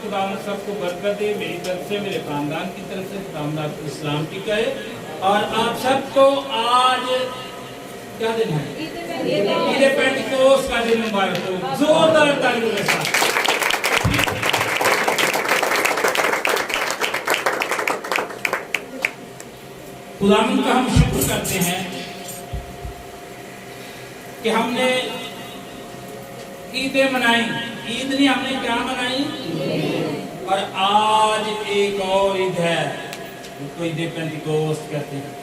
खुदा सब को बरकत दे, मेरी तरफ से, मेरे खानदान की तरफ से खुदा आपको इस्लाम की कहे। और आप सबको आज क्या दिन है? ईद पेंटिकोस्ट का दिन मुबारक हो। जोरदार तालियों के साथ खुदावंद का हम शुक्र करते हैं कि हमने ईदें मनाई। ईद नहीं, हमने क्या मनाई? और आज एक और ईद है, उसको ईद पेंटिकोस्ट कहते हैं।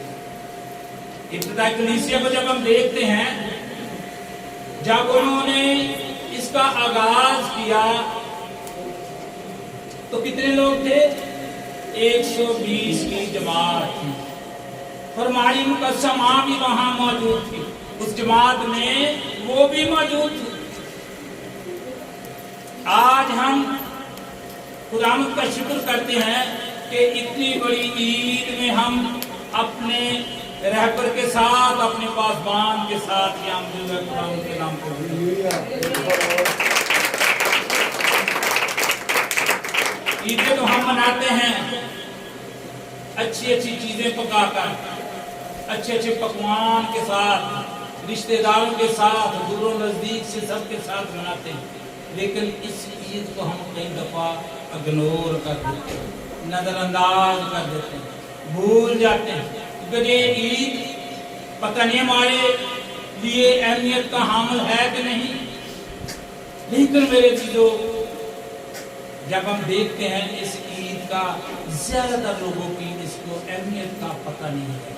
इब्तिदाई कलीसिया को जब हम देखते हैं, जब उन्होंने इसका आगाज किया तो कितने लोग थे? 120 की जमात थी। फरमाई मुकस्सम भी वहां मौजूद थी, उस जमात में वो भी मौजूद थी। आज हम खुदावंद का शुक्र करते हैं कि इतनी बड़ी ईद में हम अपने रहबर के साथ, अपने पासबान के साथ खुदावंद के नाम को ईदें तो हम मनाते हैं अच्छी अच्छी चीजें पकाकर, अच्छे अच्छे पकवान के साथ, रिश्तेदारों के साथ, दूरों नजदीक से सबके साथ मनाते हैं। लेकिन इस ईद को हम कई दफा इग्नोर कर देते हैं, नजरअंदाज कर देते हैं, भूल जाते हैं कि ये ईद पता नहीं हमारे लिए अहमियत का हामिल है कि नहीं। लेकिन मेरे चीजों, जब हम देखते हैं इस ईद का, ज्यादातर लोगों की इसको अहमियत का पता नहीं है।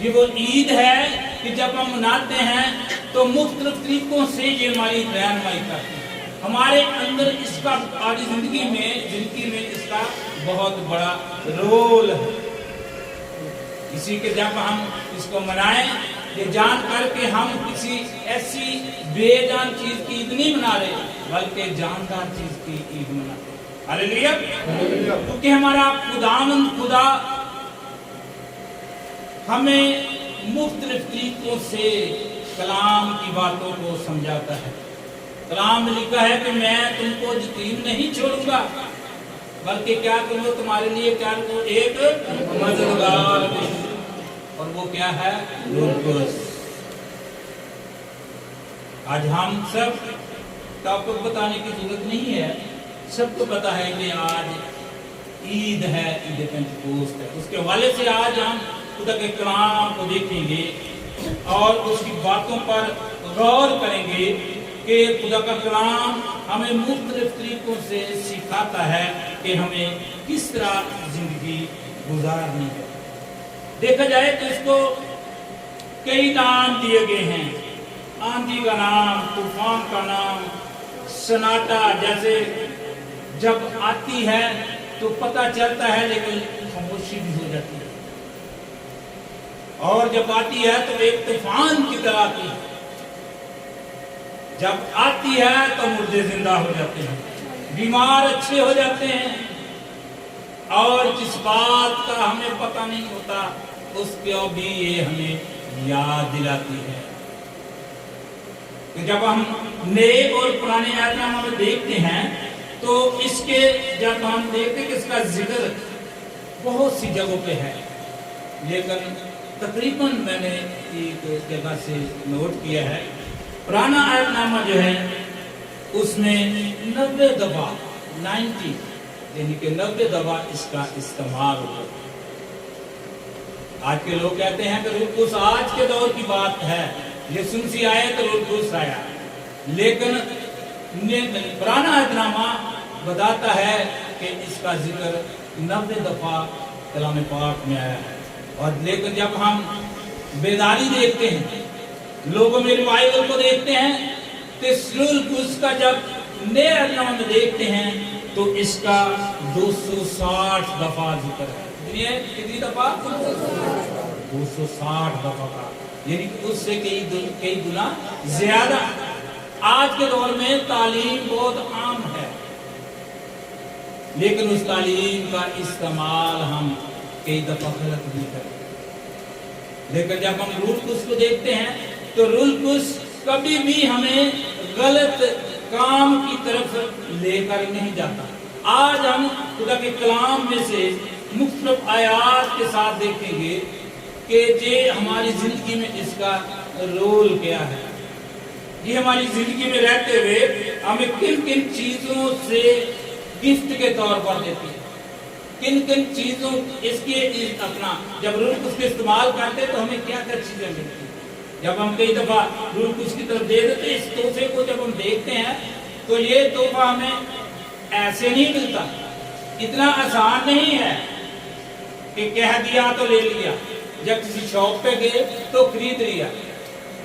ये वो ईद है कि जब हम मनाते हैं तो मुख्तलिफ तरीकों से ये हमारी रहनुमाई करती है। हमारे अंदर इसका आज जिंदगी में इसका बहुत बड़ा रोल है। इसी के जब हम इसको मनाएं, ये जान कर के हम किसी ऐसी बेजान चीज की ईद नहीं मना रहे, बल्कि जानदार चीज की ईद मनाते हैं। हालेलुया। क्योंकि हमारा खुदावंद खुदा हमें मुख्तलिफ तरीकों से कलाम की बातों को समझाता है। कलाम में लिखा है कि मैं तुमको यतीम नहीं छोड़ूंगा, बल्कि क्या करूँ तुम्हारे लिए, क्या करूँ, एक मददगार, और वो क्या है? लूकोस। आज हम सब तो आपको बताने की जरूरत नहीं है, सबको पता है कि आज ईद है, ईद पेंटिकोस्ट है। उसके हवाले से आज हम खुदा के कलाम को देखेंगे और उसकी बातों पर गौर करेंगे कि खुदा का कलाम हमें मुख्तलिफ तरीकों से सिखाता है कि हमें किस तरह जिंदगी गुजारनी है। देखा जाए तो इसको कई नाम दिए गए हैं। आंधी का नाम, तूफान का नाम, सन्नाटा, जैसे जब आती है तो पता चलता है लेकिन खामोशी भी हो जाती है, और जब आती है तो एक तूफान की तरह आती है। जब आती है तो मुर्दे जिंदा हो जाते हैं, बीमार अच्छे हो जाते हैं, और जिस बात का हमें पता नहीं होता उसको भी ये हमें याद दिलाती है। तो जब हम नए और पुराने आयातनामा में देखते हैं तो इसके जब हम देखते हैं कि इसका जिक्र बहुत सी जगहों पे है, लेकिन तकरीबन मैंने एक जगह से नोट किया है, पुराना आयतनामा जो है उसमें 90 दफा 90 यानी कि 90 दफा इसका इस्तेमाल होता है। आज के लोग कहते हैं कि रूह कुद्स आज के दौर की बात है, यीशु मसीह आए तो रूह कुद्स आया, लेकिन पुराना आयतनामा बताता है कि इसका जिक्र 90 दफा कलाम पाक में आया है। और लेकिन जब हम बेदारी देखते हैं, लोगों में रिवाइवल को देखते हैं, तो रूह कुद्स का जब नए आयतनामा में देखते हैं तो इसका 260 दफा जिक्र है। कितनी दफा? 260 दफा का, यानी कि उससे कई गुना ज्यादा। आज के दौर में तालीम बहुत आम है, लेकिन उस तालीम का इस्तेमाल हम कई दफा गलत भी करते। लेकिन जब हम रूह कुद्स को देखते हैं तो रूह कुद्स कभी भी हमें गलत काम की तरफ लेकर नहीं जाता। आज हम खुदा के कलाम में से मुख्तलिफ आयात के साथ देखेंगे कि ये हमारी जिंदगी में इसका रोल क्या है, ये हमारी जिंदगी में रहते हुए हमें किन किन चीजों से गिफ्ट के तौर पर देती है, किन किन चीजों इसके अपना जब रूह उसके इस्तेमाल करते तो हमें क्या क्या चीजें मिलती है। जब हम कई दफा रूह उसकी तरफ दे देते, इस तोहफे को जब हम देखते हैं तो ये तोहफा हमें ऐसे नहीं मिलता, इतना आसान नहीं है कि कह दिया तो ले लिया, जब किसी शॉप पे गए तो खरीद लिया।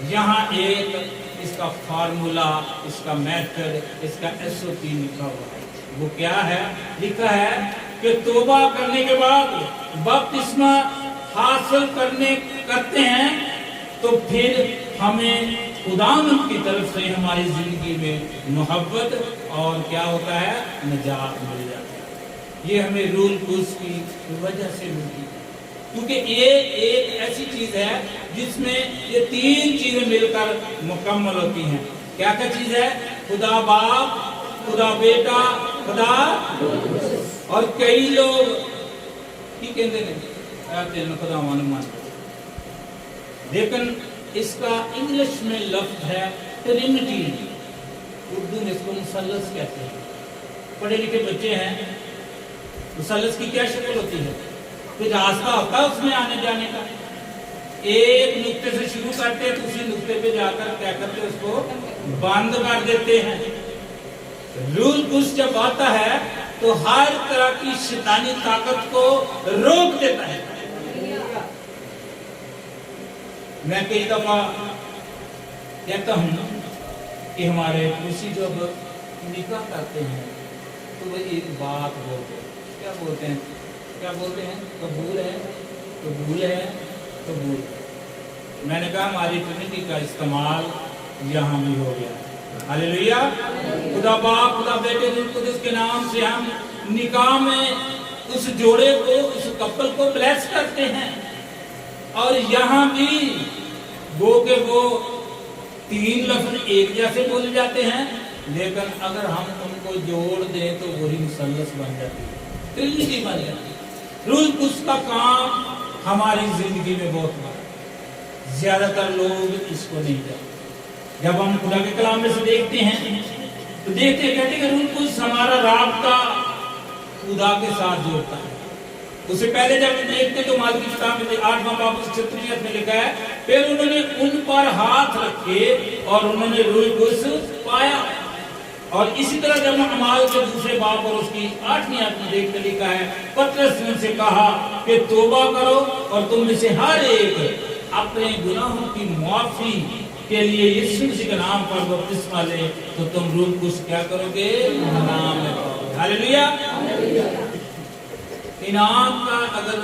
यहाँ एक इसका फार्मूला, इसका मेथड, इसका SOP लिखा हुआ है। वो क्या है? लिखा है कि तौबा करने के बाद बपतिस्मा हासिल करते हैं तो फिर हमें खुदावंद की तरफ से हमारी जिंदगी में मोहब्बत और क्या होता है, निजात मिल जाती है। ये हमें रूल कुस की वजह से मिलती है, क्योंकि ये एक ऐसी चीज है जिसमें ये तीन चीजें मिलकर मुकम्मल होती हैं। क्या क्या चीज है? खुदा बाप, खुदा बेटा, खुदा। और कई लोग की कहते हैं खुदा मान, लेकिन इसका इंग्लिश में लफ्ज है ट्रिनिटी, उर्दू में इसको मुसल्लस कहते हैं। पढ़े लिखे बच्चे हैं, मुसल्लस की क्या शक्ल होती है? कोई रास्ता होता है उसमें आने जाने का। एक नुक्ते से शुरू करते हैं तो उसी नुक्ते पे जाकर क्या करते हैं, उसको बंद कर देते हैं। रूल कुछ जब आता है तो हर तरह की शैतानी ताकत को रोक देता है। मैं कई दफा कहता हूं कि हमारे खुशी जब निकाह करते हैं तो वो एक बात बोलते हैं, क्या बोलते हैं? क्या बोलते हैं? कबूल है, कबूल है, कबूल है। मैंने कहा हमारी ट्रिनिटी का इस्तेमाल यहाँ भी हो गया। हालेलुया। खुदा बाप, खुदा बेटे, रूह कुदस के नाम से हम निकाह में उस जोड़े को, उस कपल को ब्लेस करते हैं। और यहाँ भी वो के वो तीन लफ्ज एक जैसे बोले जाते हैं, लेकिन अगर हम उनको जोड़ दें तो वही मुसल्लस बन जाती है, ट्रिनिटी बन जाती है। रूह उसका काम हमारी जिंदगी में बहुत बड़ा, ज्यादातर लोग इसको नहीं जानते। जब हम खुदा के कलाम में से देखते हैं तो देखते कहते हैं रूह कुछ हमारा राब्ता खुदा के साथ जोड़ता है। उससे पहले जब हम देखते तो माल की किताब में 8वां बाब 36 में लिखा है, फिर उन्होंने उन पर हाथ रखे और उन्होंने रूह कुछ पाया। और इसी तरह जब हम अमाल के दूसरे बाब और उसकी 8वीं आयत में देखते लिखा है, पतरस ने उनसे कहा कि तौबा करो और तुम में से हर एक अपने गुनाहों की माफी के लिए यीशु मसीह के नाम पर बपतिस्मा ले तो तुम रूह कुछ क्या करोगे, नाम में पाओगे। हालेलुया। इनाम का अगर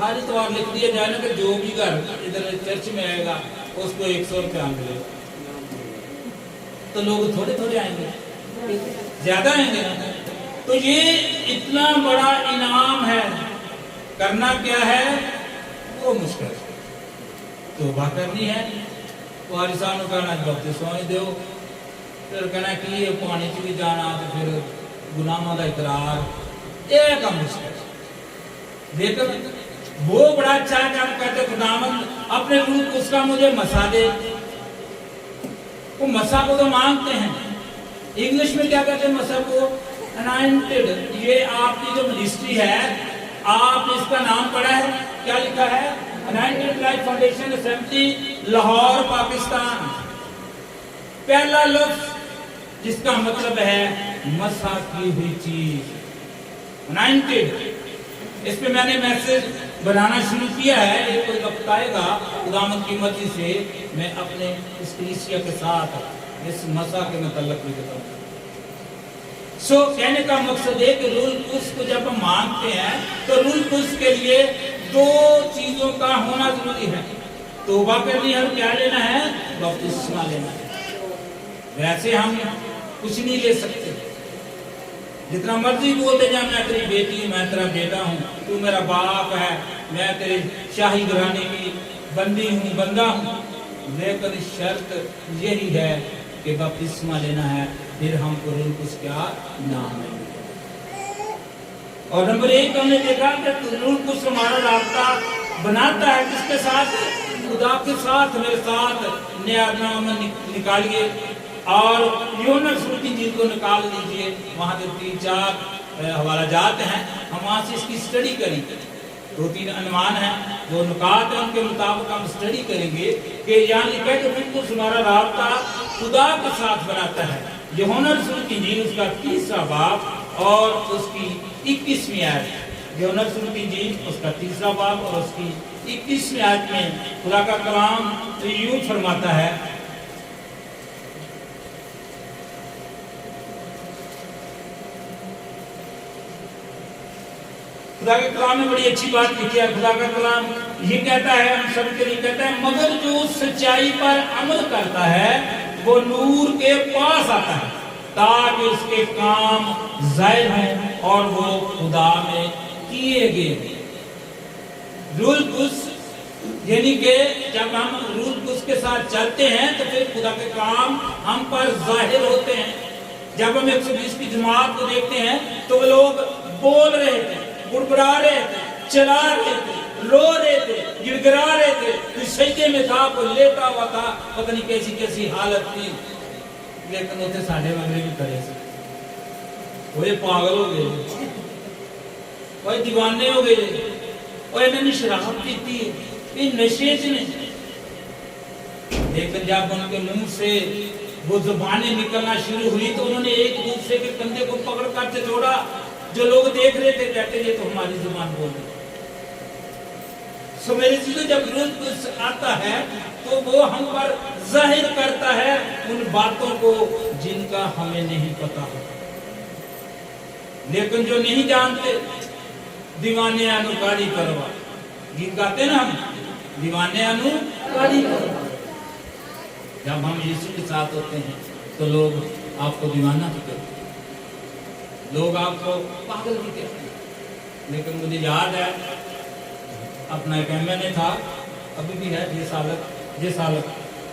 हर इतवार लिख दिया जाए ना कि जो भी घर इधर चर्च में आएगा उसको 100 रुपया मिलेगा, तो लोग थोड़े थोड़े आएंगे, ज्यादा आएंगे ना। तो ये इतना बड़ा इनाम है, करना क्या है वो मुश्किल है। तौबा करनी है, वारिसानों कहना बपतिस्मा दो, फिर कहना कि ये पानी च भी जाना, तो फिर गुनाहों का इकरार, एक काम मुश्किल। लेकिन वो बड़ा अच्छा है कि हम कहते खुदावंद अपने रूह उसका मुझे मसा दे, वो मसा को तो मांगते हैं। इंग्लिश में क्या कहते हैं मसा को? अनॉइंटेड। ये आपकी जो मिनिस्ट्री है, आप इसका नाम पढ़ा है, क्या लिखा है? Anointed life foundation assembly Lahore Pakistan. पहला लफ्ज जिसका मतलब है मसा की हुई चीज, अनॉइंटेड। इस पे मैंने मैसेज बनाना शुरू किया है, ये कोई वक्त आएगा खुदावंद की मर्जी से मैं अपने इस कलीसिया के साथ इस मसा के मतलब भी बताऊंगा। कहने का मकसद है कि रूह कुदस को जब हम मांगते हैं तो रूह कुदस के लिए दो चीजों का होना जरूरी है। तौबा करनी है, क्या लेना है? बपतिस्मा लेना है। वैसे हम कुछ नहीं ले सकते, जितना मर्जी बोलते जाए मैं तेरी बेटी, मैं तेरा बेटा हूँ, तू मेरा बाप है, मैं तेरे शाही घराने की बंदी हूँ, बंदा हूँ, लेकिन शर्त यही है कि बपतिस्मा लेना है, फिर हमको रूल कुछ क्या नाम है। और नंबर 1 हमने देखा कि रूल कुछ हमारा रास्ता बनाता है किसके साथ, खुदा के साथ। मेरे साथ नया नाम निकालिए और यूहन्ना रसूल की इंजील को निकाल लीजिए, वहां से 3-4 हवाला जाते हैं, हम वहां से इसकी स्टडी करेंगे। 2-3 अनुमान है, जो नुकात है उनके मुताबिक हम स्टडी करेंगे कि यहाँ लिखा है कि बिल्कुल हमारा रास्ता खुदा के साथ बनाता है। यूहन्ना रसूल की इंजील उसका 3रा बाब और उसकी 21वीं आयत। यूहन्ना रसूल की इंजील उसका 3रा बाब और उसकी 21वीं आयत में खुदा का कलाम यूं फरमाता है, खुदा के कलाम में बड़ी अच्छी बात लिखी है। खुदा का कलाम ये कहता है, हम सब के लिए कहता है, मगर जो सच्चाई पर अमल करता है वो नूर के पास आता है ताकि उसके काम जाहिर हों और वो खुदा में किए गए। रूल कुछ यानी कि जब हम रूल कुछ के साथ चलते हैं तो फिर खुदा के काम हम पर जाहिर होते हैं। जब हम 120 की जमात को देखते हैं तो वो लोग बोल रहे थे, गुड़गुड़ा रहे थे, चला रहे थे, रो रहे थे, गिड़गिड़ा रहे थे, तो सजदे में था, वो लेटा हुआ था, पता नहीं कैसी कैसी हालत थी, लेकिन उसे साढ़े वाले भी खड़े से वो ये पागल हो गए, वो दीवाने हो गए, वो इन्होंने शराब पीती है, ये नशे से नहीं। लेकिन जब उनके मुंह से वो जुबानें निकलना शुरू हुई तो उन्होंने एक दूसरे के कंधे को पकड़ कर छोड़ा। जो लोग देख रहे थे कहते ये तो हमारी जुबान बोल रही। सो मेरी चीजों जब रूल आता है तो वो हम पर जाहिर करता है उन बातों को जिनका हमें नहीं पता होता। लेकिन जो नहीं जानते, दीवाने अनुकारी करवा, गीत गाते ना हम, दीवाने अनुकारी करवा। जब हम यीशु के साथ होते हैं तो लोग आपको दीवाना भी करते हैं, लोग आपको पागल भी कहते हैं। लेकिन मुझे याद है अपना एक एमएनए था, अभी भी है, ये सालक,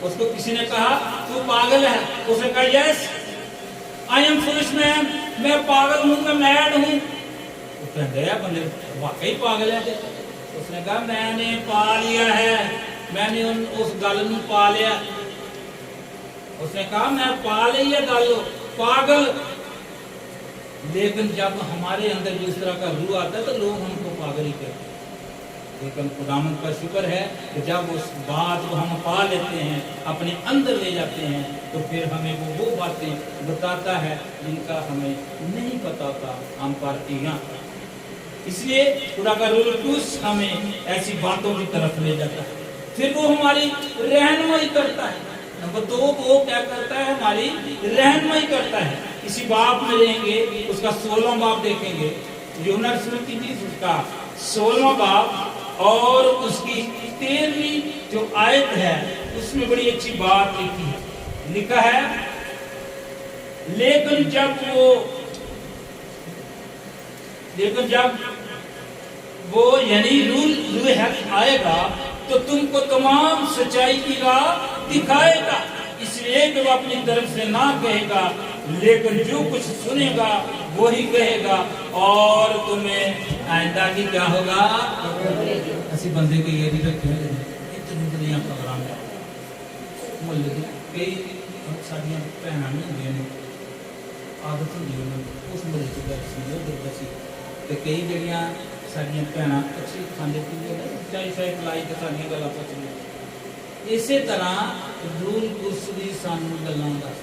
उसको किसी ने कहा तू पागल है, उसने कहा yes I am foolish man, मैं पागल हूँ, मैं मैड हूँ। बंदे वाकई पागल है। उसने कहा मैंने पा लिया है, मैंने उस गल नूं पा लिया। उसने कहा मैं पा ली है गल, पागल। लेकिन जब हमारे अंदर जिस तरह का रूह आता है तो लोग हमको पागल ही कहते हैं। लेकिन खुदावंद का शुक्र है कि जब उस बात को हम पा लेते हैं, अपने अंदर ले जाते हैं, तो फिर हमें वो बातें बताता है जिनका हमें नहीं पता होता, हम पर यहाँ। इसलिए खुदा का रूल कुछ हमें ऐसी बातों की तरफ ले जाता है, फिर वो हमारी रहनुमाई करता है। नंबर 2 वो क्या करता है, हमारी रहनुमाई करता है। इसी बाप में रहेंगे, उसका 16वां बाप देखेंगे, यूहन्ना रसूल की इंजील उसका 16वां बाप और उसकी 13वीं जो आयत है उसमें बड़ी अच्छी बात लिखी है। लिखा है लेकिन जब वो यानी रूह आएगा तो तुमको तमाम सच्चाई की राह दिखाएगा। इसलिए कि वो अपनी तरफ से ना कहेगा, लेकिन जो कुछ सुनेगा वही कहेगा और तुम्हें आइंदा की क्या होगा। ऐसी बंदे को ये भी रखे इतनी प्रोग्राम है मुल्ले की कई सारियां भैनां नहीं होंगे, आदत होंगी उस मुल्ले की दर्शी उधर दर्शी, तो कई जड़ियां सारियां भैनां अच्छी खाने पीने चाहे शायद लाई तो सारियां गल्लां पुछ ली। इसे तरह रूल कुछ भी सानू गल्लां दस,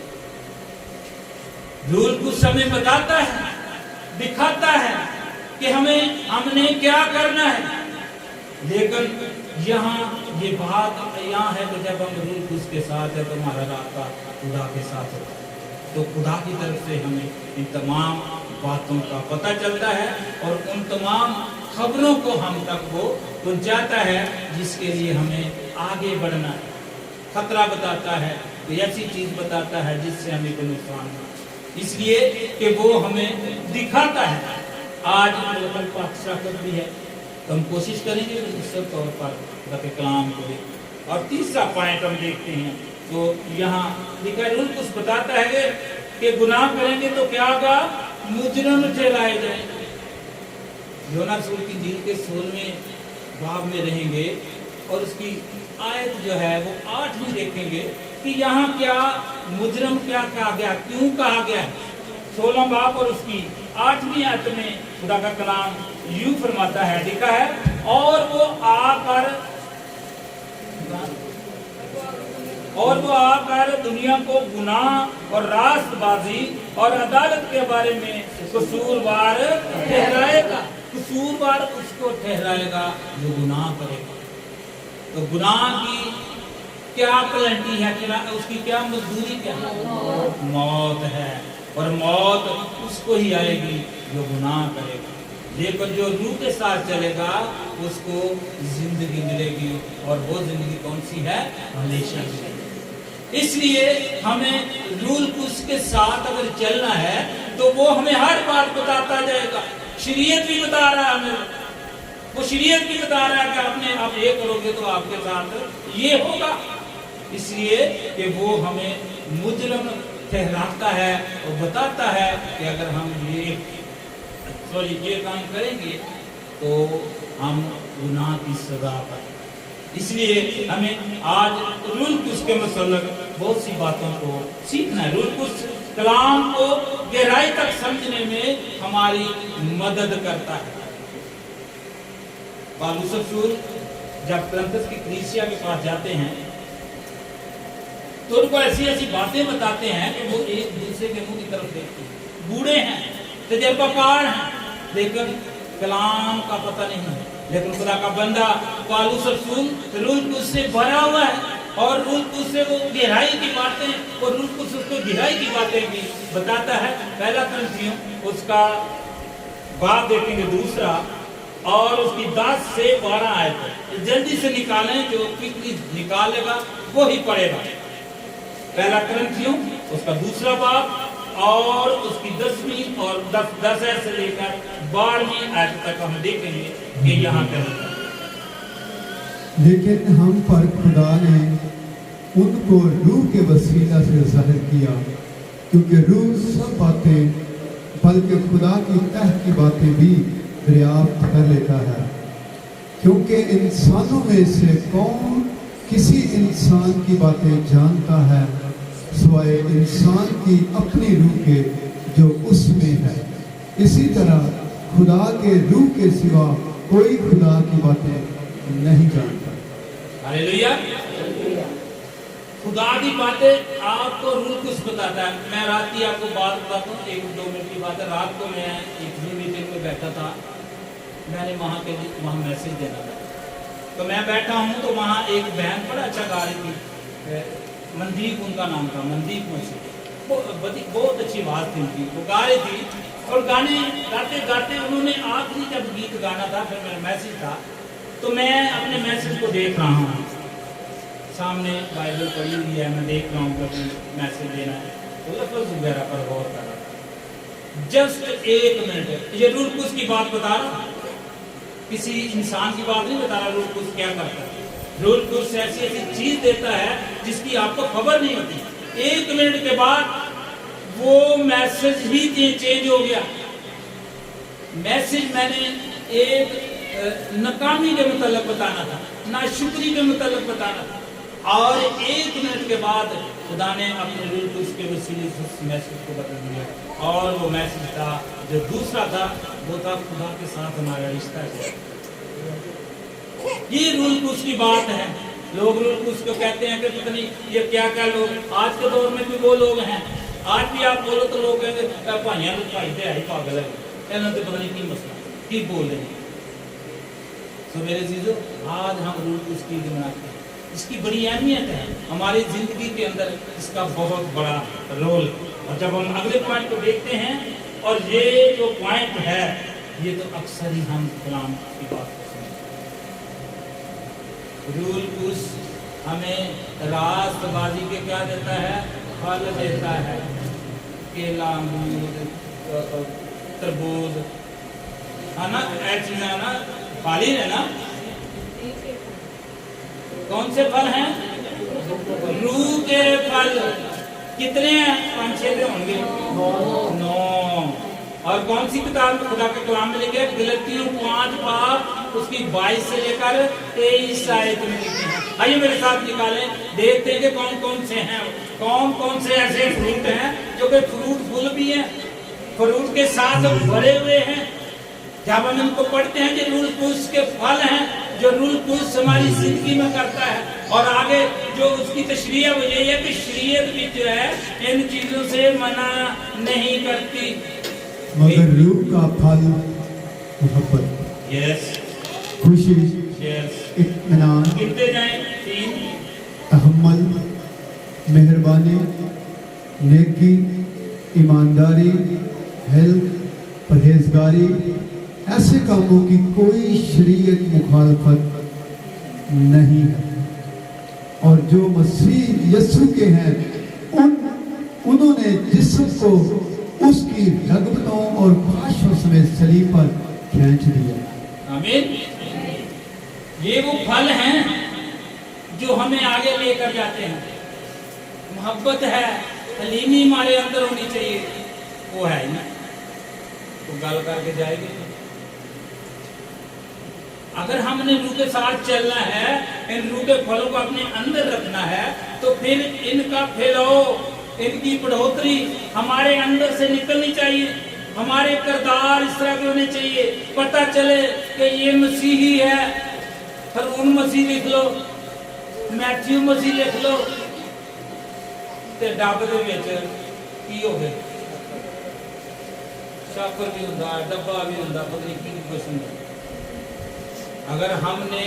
रूल कुछ हमें बताता है, दिखाता है कि हमने क्या करना है। लेकिन यहाँ ये बात यहाँ है कि जब हम रूल कुछ के साथ है तो हमारा रास्ता खुदा के साथ होता है, तो खुदा की तरफ से हमें इन तमाम बातों का पता चलता है और उन तमाम खबरों को हम तक वो पहुंचाता है जिसके लिए हमें आगे बढ़ना है। खतरा बताता है, तो ऐसी चीज बताता है जिससे हमें कोई नुकसान ना, इसलिए कि वो हमें दिखाता है। आज कल पाक भी है तो हम कोशिश करेंगे निश्चित तौर पर रब कलाम को देखें। और तीसरा पॉइंट हम देखते हैं तो यहाँ लिखा रूल कुछ बताता है कि कि गुनाह करेंगे तो क्या होगा, मुजरिम ठहराए जाएंगे। योना रसूल की इंजील के 16वें बाब में रहेंगे और उसकी आयत जो है वो 8 में देखेंगे कि यहाँ क्या मुजरिम क्या कहा गया, क्यों कहा गया। 16 बाब और उसकी 8वीं आयत में खुदा का कलाम यूं फरमाता है, लिखा है, और वो आकर दुनिया को गुनाह और रास्तबाजी और अदालत के बारे में कसूरवार ठहराएगा। कसूरवार उसको ठहराएगा जो गुनाह करेगा। तो गुनाह की क्या पेनल्टी है, उसकी क्या मजदूरी, क्या मौत है, और मौत उसको ही आएगी जो गुनाह करेगा। लेकिन जो रूह के साथ चलेगा उसको जिंदगी मिलेगी, और वो जिंदगी कौन सी है, हमेशा की। इसलिए हमें रूल उसके साथ अगर चलना है तो वो हमें हर बात बताता जाएगा। शरीयत भी बता रहा है हमें, वो शरीयत भी बता रहा है कि आपने आप ये करोगे तो आपके साथ ये होगा। इसलिए कि वो हमें मुजरिम ठहराता है और बताता है कि अगर हम ये काम करेंगे तो हम गुनाह की सजा पाएंगे। इसलिए हमें आज रूल कुछ के मतलब बहुत सी बातों को सीखना है। रूल कुछ कलाम को गहराई तक समझने में हमारी मदद करता है। पौलुस रसूल जब कुरिन्थस की कलीसिया के पास जाते हैं तो उनको ऐसी ऐसी बातें बताते हैं कि वो एक दूसरे के मुंह की तरफ देखते हैं। बूढ़े हैं, तजर्बाकार हैं, लेकिन कलाम का पता नहीं है। लेकिन खुदा का बंदा पौलुस रसूल रूह कुछ से भरा हुआ है, और रूह कुछ से वो गहराई की बातें और रूह कुछ उसको गहराई की बातें भी बताता है। पहला कुरिन्थियों उसका बाब देखेंगे 2 और उसकी 10 से 12 आयत जल्दी से निकालें, जो क्विकली निकालेगा वो ही पढ़ेगा। पहला कुरिन्थियों उसका 2 बाब और उसकी 10वीं और 10 से लेकर 12वीं आयत तक हम देखेंगे कि यहाँ पर, लेकिन हम पर खुदा ने उनको रूह के वसीला से ज़ाहिर किया, क्योंकि रूह सब बातें बल्कि खुदा की तह की बातें भी दरियाफ्त कर लेता है। क्योंकि इंसानों में से कौन किसी इंसान की बातें जानता है सिवाय इंसान की अपनी रूह के जो उसमें है। इसी तरह खुदा के रूह के सिवा कोई खुदा की बातें नहीं जानता। हालेलुया। खुदा की बातें आपको रूह कुछ बताता है। मैं रात की आपको बात बताता हूँ, 1-2 मिनट की बात है। रात को मैं एक मीटिंग में बैठा था, मैंने वहाँ मैसेज देना था, तो मैं बैठा हूँ तो वहाँ एक बहन बड़ा अच्छा गा रही थी, मनदीप उनका नाम था, मनदीप मसीह। बहुत अच्छी आवाज़ थी उनकी, वो गा रही थी, और गाने गाते गाते उन्होंने आखिरी जब गीत गाना था, फिर मेरा मैसेज था, तो मैं अपने मैसेज को देख रहा हूँ, सामने बाइबल पढ़ी हुई है, मैं देख रहा हूँ कभी मैसेज देना है तो लफ्ज़ वगैरह पर गौर कर रहा था। जस्ट 1 मिनट, ये रूल कुछ की बात बता रहा हूँ, किसी इंसान की बात नहीं बता रहा। रूल कुछ क्या करता है, रूल कुछ ऐसी ऐसी चीज देता है जिसकी आपको खबर नहीं होती। 1 मिनट के बाद वो मैसेज ही चेंज हो गया। मैसेज मैंने एक नाकामी के मतलब बताना था, नाशुक्री के मतलब बताना था, और 1 मिनट के बाद खुदा ने अपने रूल कुछ के वसीले से उस मैसेज को बदल दिया, और वो मैसेज था जो दूसरा था, वो था खुदा के साथ हमारा रिश्ता है। ये रूल कुछ की बात है। लोग रूल कुछ को कहते हैं कि पता नहीं ये क्या क्या लोग, आज के दौर में भी वो लोग हैं। आज भी आप बोलो तो लोग कहेंगे भाइयां भाई तो है ही पागल है, तो पता नहीं की मसला की बोल रहे हैं। तो मेरे चीजों, आज हम रूल कुछ की मनाते हैं, इसकी बड़ी अहमियत है हमारी जिंदगी के अंदर, इसका बहुत बड़ा रोल। और जब हम अगले पॉइंट को देखते हैं, और ये जो पॉइंट है ये तो अक्सर ही हम कलाम की बात करते हैं। रूल कुछ हमें रास्तबाजी के क्या देता है, फल देता है, केला, अमरूद, तरबूज, है ना, ऐसी है ना, फाली है ना। कौन से फल हैं? रूह के फल, कितने हैं? 5-6 हूँ गए, 9। और कौन सी किताब में खुदा के कलाम में लिखे? गलतियों 5 बाब उसकी 22 से लेकर 23 आयत में लिखे हैं। आइए मेरे साथ निकालें, देखते हैं कि कौन कौन से हैं, कौन कौन से ऐसे फ्रूट हैं जो कि फ्रूटफुल भी हैं, फ्रूट के साथ भरे हुए हैं। जब हम इनको पढ़ते हैं जो रूल कुश के फल हैं, जो रूल कुश हमारी जिंदगी में करता है। और आगे जो उसकी तशरीह है वो ये है कि शरीयत भी जो है इन चीजों से मना नहीं करती। मगर रूह का फल मोहब्बत, यस, खुशी, यस, इत्मीनान, गिनते जाएं 3, तहम्मुल, मेहरबानी, नेकी, ईमानदारी, हिल्म, परहेजगारी। ऐसे कामों की कोई शरीयत मुखालफत नहीं है। और जो मसीह यीशु के हैं उन्होंने जिस्म को उसकी रगबतों और ख्वाहिशों समेत सलीब पर खींच दिया। आमीन। ये वो फल हैं जो हमें आगे लेकर जाते हैं। मोहब्बत है, हलीमी हमारे अंदर होनी चाहिए, वो है ना, तो गल करके जाएगी। अगर हमने रूह के साथ चलना है, इन रूह के फलों को अपने अंदर रखना है, तो फिर इनका फैलाव, इनकी बढ़ोतरी हमारे अंदर से निकलनी चाहिए। हमारे किरदार इस तरह के होने चाहिए, पता चले कि ये मसीही है। हरून मसीह लिख लो, मैथ्यू मसीह लिख लो, ते डब दे विच की हो गए, शाकर भी हुंदा, डब्बा भी हुंदा, पता नहीं की कुछ हुंदा। अगर हमने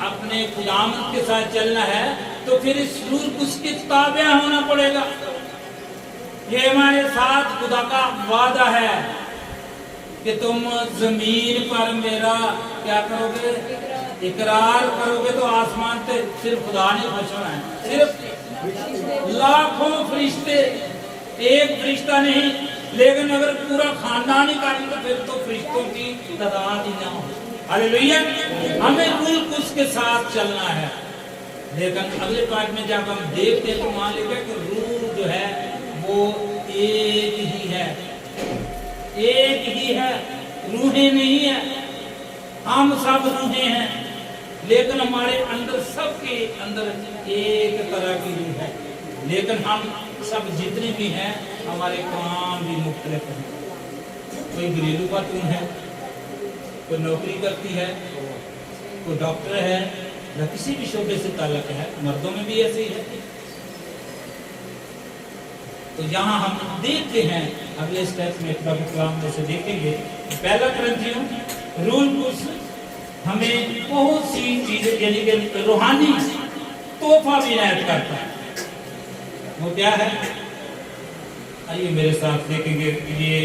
अपने खुदाम के साथ चलना है तो फिर इस रूह कुछ की ताबे होना पड़ेगा। ये हमारे साथ खुदा का वादा है कि तुम जमीन पर मेरा क्या करोगे? इकरार करोगे तो आसमान से सिर्फ खुदा नहीं पहुंचना है, सिर्फ लाखों फरिश्ते, एक फरिश्ता नहीं। लेकिन अगर पूरा खानदान ही करें तो फिर तो फरिश्तों की तादाद ही ना हो। हालेलुया। हमें रूह कुश के साथ चलना है। लेकिन अगले पार्ट में जब हम देखते हैं तो मान लीजिए कि रूह जो है वो एक ही है, एक ही है, रूहें नहीं है। हम सब रूहें हैं, लेकिन हमारे अंदर, सबके अंदर एक तरह की रूह है। लेकिन हम सब जितने भी हैं हमारे काम भी मुख्तलिफ हैं। कोई घरेलू खातून है, कोई नौकरी करती है, कोई डॉक्टर है, या किसी भी शोबे से ताल्लुक है। मर्दों में भी ऐसे ही है। तो यहाँ हम देखते हैं अगले स्टेप में खुदा के कलाम में से देखेंगे। पहला करंथियों रूल कुश हमें बहुत सी चीजें यानी कि रूहानी तोहफा भी इनायत करता है। वो क्या है? आइए मेरे साथ देखेंगे। ये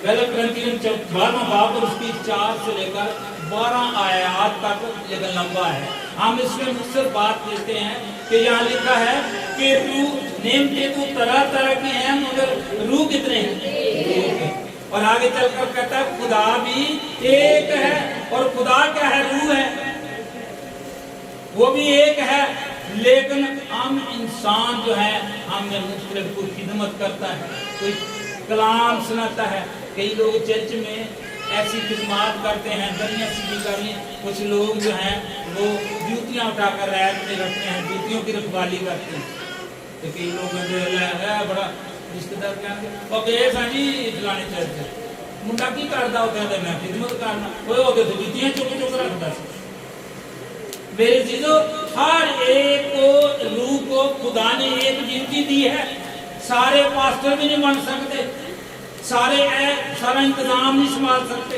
पहला करंथियों 12वां बाब और उसकी 4 से लेकर 12 आयत तक लेकिन लंबा है। हम इसमें मुख्तसर बात लेते हैं कि यहाँ लिखा है कि रूह नेमते तो तरह तरह की हैं, मगर रूह कितने हैं? और आगे चलकर कहता है खुदा भी एक है। और खुदा क्या है? रूह है, वो भी एक है। लेकिन हम इंसान जो है हमें मुख्तलिफ कोई खिदमत करता है, कोई कलाम सुनाता है। कई लोग चर्च में ऐसी खिदमत करते हैं, दरिया सीधी करनी। कुछ लोग जो हैं वो जूतियाँ उठाकर रैक में रखते हैं, जूतियों की रखवाली करते हैं। तो कई लोग है बड़ा रिश्तेदार कहते जी फलाने चर्च मुंडा की करता होता है, मैं खिदमत करना, वो होते तो जूतियाँ चुक चुक रखता है। मेरे चीजों, हर एक को रूह को खुदा ने एक जिंदगी दी है। सारे पास्टर भी नहीं बन सकते, सारा इंतजाम नहीं संभाल सकते।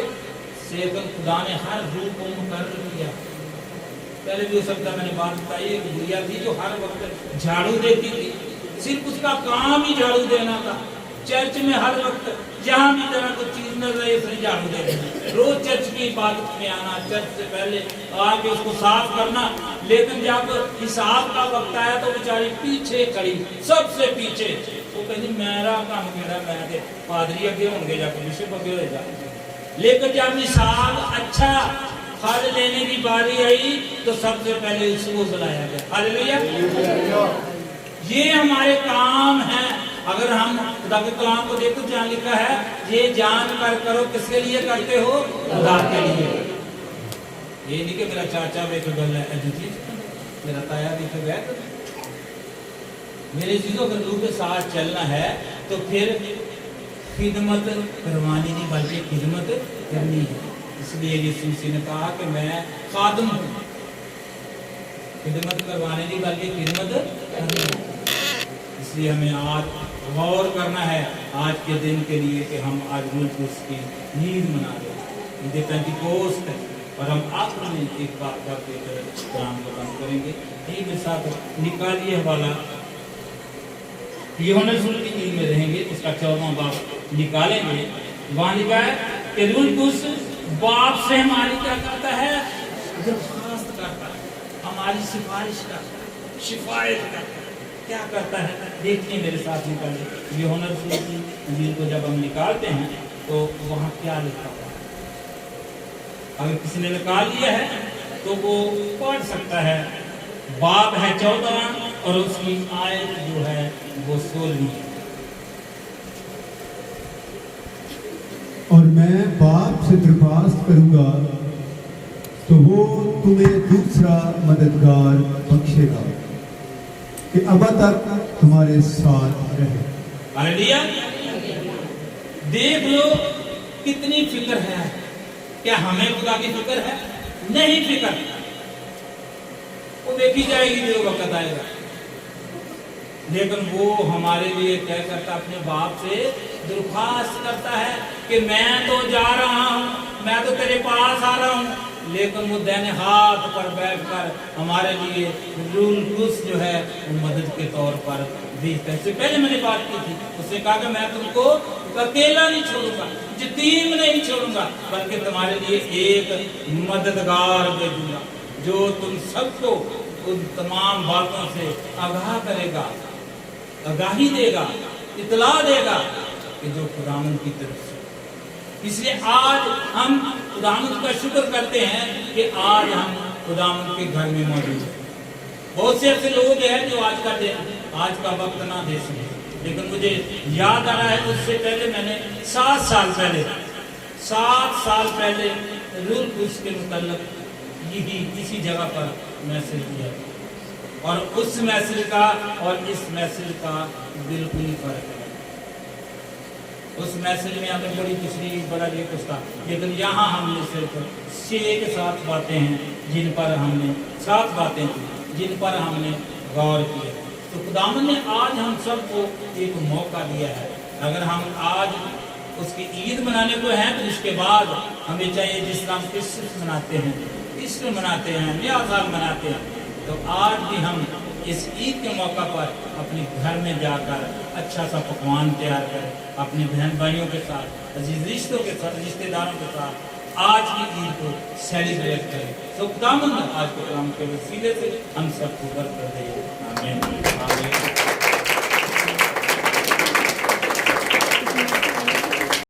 लेकिन खुदा ने हर रूह को मुकर्रर किया। पहले भी हो सकता मैंने बात बताई, एक गुड़िया थी जो हर वक्त झाड़ू देती थी, सिर्फ उसका काम ही झाड़ू देना था। चर्च में हर वक्त जहाँ भी तरह कोई चीज नजर आई उसने झाड़ू दे देना। रोज चर्च की इबादत में आना, चर्च से पहले आके उसको साफ करना। लेकिन जब हिसाब का वक्त आया तो बेचारी पीछे खड़ी, सबसे पीछे। तो कहती मेरा काम केड़ा, मैं पादरी अगे होंगे जाके बिशप अगे हो जा। लेकिन जब हिसाब अच्छा फल लेने की बारी आई तो सबसे पहले उसको बुलाया गया। हालेलुया। ये हमारे काम हैं। अगर हम खुदा के कलाम को देखो जहाँ लिखा है, ये जान कर करो, किसके लिए करते हो? खुदा के लिए। ये नहीं कि मेरा चाचा भी तो गल है, मेरा ताया भी तो गया। मेरे चीजों के रूह के साथ चलना है तो फिर खिदमत करवानी नहीं बल्कि खिदमत करनी है। इसलिए यीशु मसीह ने कहा कि मैं खादिम हूँ, खिदमत करवाने नहीं बल्कि खिदमत करनी है। इसलिए हमें आज गौर करना है आज के दिन के लिए कि हम आज रूस की ईद मना रहे हैं, ईद पेंटिकोस्ट है। और हम आखिर में एक बात करके कलाम को बंद करेंगे। यही मेरे साथ निकालिए हवाला यूहन्ना रसूल की इंजील में रहेंगे, उसका 14वां बाब निकालेंगे। वहां लिखा है कि रूह कुछ बाप से हमारी क्या करता है? दरखास्त करता है, हमारी सिफारिश करता है, शिफायत करता है। क्या करता है? देखिए मेरे साथ निकालिए यूहन्ना रसूल की इंजील को जब हम निकालते हैं तो वहां क्या लिखा हुआ है। अगर किसी ने निकाल लिया है तो वो पढ़ सकता है। बाब है 14वां और उसकी आयत जो है वो 16वीं। और मैं बाप से दरख्वास्त करूंगा तो वो तुम्हें दूसरा मददगार बख्शेगा कि अब तक तुम्हारे साथ रहे। हालेलुया। देख लो कितनी फिक्र है। क्या हमें खुदा की फिक्र है? नहीं फिक्र। वो देखी जाएगी जो वक्त आएगा। लेकिन वो हमारे लिए क्या करता? अपने बाप से दरख्वास्त करता है कि मैं तो जा रहा हूँ, मैं तो तेरे पास आ रहा हूँ। लेकिन वो दाहिने हाथ पर बैठकर हमारे लिए रूल कुस जो है वो मदद के तौर पर भेजता है। इससे पहले मैंने बात की थी, उसने कहा कि मैं तुमको अकेला नहीं छोड़ूंगा, यतीम नहीं छोड़ूंगा, बल्कि तुम्हारे लिए एक मददगार भेजूंगा जो तुम सबको उन तमाम बातों से आगाह करेगा, आगाही देगा, इतला देगा कि जो खुदावंद की तरफ से। इसलिए आज हम खुदावंद का शुक्र करते हैं कि आज हम खुदावंद के घर में मौजूद हैं। बहुत से ऐसे लोग हैं जो आज का दिन, आज का वक्त ना दे सके। लेकिन मुझे याद आ रहा है उससे पहले मैंने 7 साल पहले रूल कुछ के मुताल्लिक यही इसी जगह पर मैसेज दिया और उस मैसेज का और इस मैसेज का बिल्कुल ही फर्क है। उस मैसेज में हमें बड़ी तशरीह बड़ा ये कुछ था, लेकिन यहाँ हमने सिर्फ 6 के 7 बातें हैं जिन पर हमने 7 बातें थी जिन पर हमने गौर किया। तो खुदावंद ने आज हम सबको एक मौका दिया है। अगर हम आज उसकी ईद मनाने को हैं तो उसके बाद हमें चाहिए, जिस तरह हम क्रिसमस मनाते हैं, ईस्टर मनाते हैं, नया साल मनाते हैं, तो आज भी हम इस ईद के मौका पर अपने घर में जाकर अच्छा सा पकवान तैयार करें, अपने बहन भाइयों के साथ, अजीज रिश्तों के साथ, रिश्तेदारों के साथ आज की ईद को सेलिब्रेट करें। तो खुदावंद आज के कलाम के वसीले से हम सबको बरकत दे। आमीन।